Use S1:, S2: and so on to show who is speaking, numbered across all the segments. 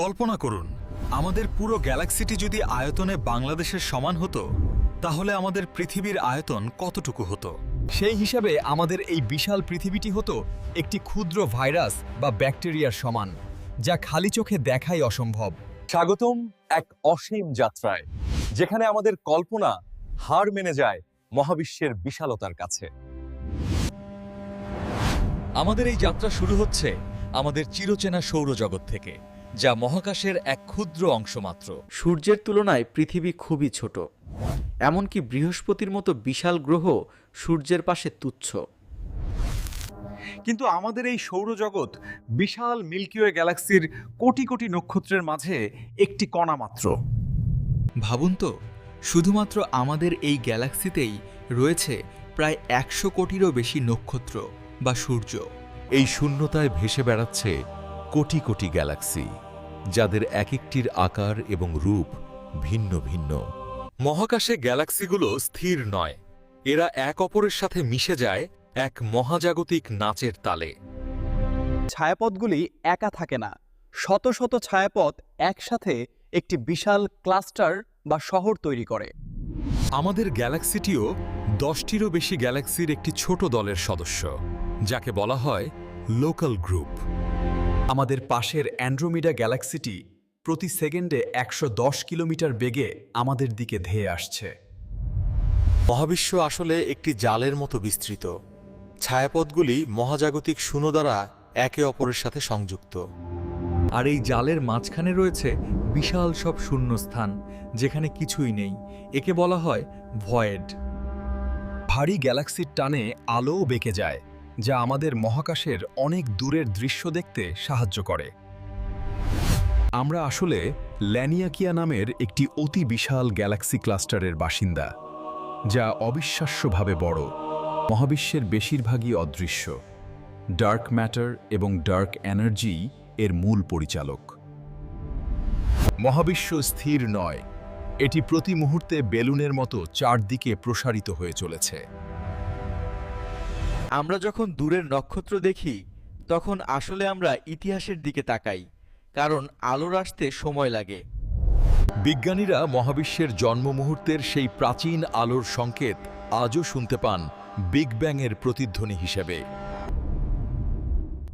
S1: কল্পনা করুন, আমাদের পুরো গ্যালাক্সিটি যদি আয়তনে বাংলাদেশের সমান হতো, তাহলে আমাদের পৃথিবীর আয়তন কতটুকু হতো?
S2: সেই হিসাবে আমাদের এই বিশাল পৃথিবীটি হতো একটি ক্ষুদ্র ভাইরাস বা ব্যাকটেরিয়ার সমান, যা খালি চোখে দেখাই অসম্ভব।
S3: স্বাগতম এক অসীম যাত্রায়, যেখানে আমাদের কল্পনা হার মেনে যায় মহাবিশ্বের বিশালতার কাছে।
S4: আমাদের এই যাত্রা শুরু হচ্ছে আমাদের চিরচেনা সৌরজগৎ থেকে, যা মহাকাশের এক ক্ষুদ্র অংশ মাত্র।
S5: সূর্যের তুলনায় পৃথিবী খুবই ছোট, এমনকি বৃহস্পতির মতো বিশাল গ্রহ সূর্যের পাশে তুচ্ছ।
S2: কিন্তু আমাদের এই সৌরজগৎ বিশাল মিল্কিওয়ে গ্যালাক্সির কোটি কোটি নক্ষত্রের মাঝে একটি কণা মাত্র।
S6: ভাবুন তো, শুধুমাত্র আমাদের এই গ্যালাক্সিতেই রয়েছে প্রায় 100 কোটিরও বেশি নক্ষত্র বা সূর্য।
S7: এই শূন্যতায় ভেসে বেড়াচ্ছে কোটি কোটি গ্যালাক্সি, যাদের এক একটির আকার এবং রূপ ভিন্ন ভিন্ন।
S4: মহাকাশে গ্যালাক্সিগুলো স্থির নয়, এরা এক অপরের সাথে মিশে যায় এক মহাজাগতিক নাচের তালে।
S8: ছায়াপথগুলি একা থাকে না, শত শত ছায়াপথ একসাথে একটি বিশাল ক্লাস্টার বা শহর তৈরি করে।
S1: আমাদের গ্যালাক্সিটিও 10টিরও বেশি গ্যালাক্সির একটি ছোট দলের সদস্য, যাকে বলা হয় লোকাল গ্রুপ।
S2: আমাদের পাশের অ্যান্ড্রোমিডা গ্যালাক্সিটি প্রতি সেকেন্ডে 110 কিলোমিটার বেগে আমাদের দিকে ধেয়ে আসছে।
S7: মহাবিশ্ব আসলে একটি জালের মতো বিস্তৃত। ছায়াপথগুলি মহাজাগতিক শূন্য দ্বারা একে অপরের সাথে সংযুক্ত।
S6: আর এই জালের মাঝখানে রয়েছে বিশাল সব শূন্যস্থান, যেখানে কিছুই নেই। একে বলা হয় ভয়েড।
S2: ভারী গ্যালাক্সির টানে আলোও বেঁকে যায়, যা আমাদের মহাকাশের অনেক দূরের দৃশ্য দেখতে সাহায্য করে। আমরা আসলে ল্যানিয়াকিয়া নামের একটি অতি বিশাল গ্যালাক্সি ক্লাস্টারের বাসিন্দা, যা অবিশ্বাস্যভাবে বড়। মহাবিশ্বের বেশিরভাগই অদৃশ্য। ডার্ক ম্যাটার এবং ডার্ক এনার্জি এর মূল পরিচালক। মহাবিশ্ব স্থির নয়, এটি প্রতি মুহূর্তে বেলুনের মতো চারদিকে প্রসারিত হয়ে চলেছে।
S5: আমরা যখন দূরের নক্ষত্র দেখি, তখন আসলে আমরা ইতিহাসের দিকে তাকাই, কারণ আলোর আসতে সময় লাগে।
S1: বিজ্ঞানীরা মহাবিশ্বের জন্ম মুহূর্তের সেই প্রাচীন আলোর সংকেত আজও শুনতে পান বিগ ব্যাংয়ের প্রতিধ্বনি হিসেবে।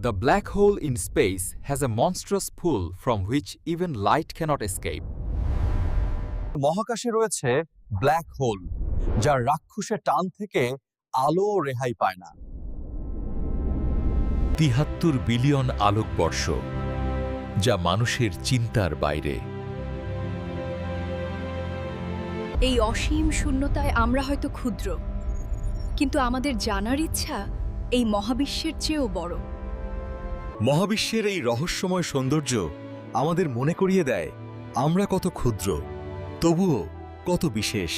S4: The black hole in space has a monstrous pull from which even light cannot escape.
S3: মহাকাশে রয়েছে ব্ল্যাক হোল, যার রাক্ষসের টান থেকে আলো রেহাই পায় না।
S7: 73 বিলিয়ন আলোকবর্ষ, যা মানুষের চিন্তার বাইরে।
S9: এই অসীম শূন্যতায় আমরা হয়তো ক্ষুদ্র, কিন্তু আমাদের জানার ইচ্ছা এই মহাবিশ্বের চেয়েও বড়।
S1: মহাবিশ্বের এই রহস্যময় সৌন্দর্য আমাদের মনে করিয়ে দেয় আমরা কত ক্ষুদ্র, তবুও কত বিশেষ।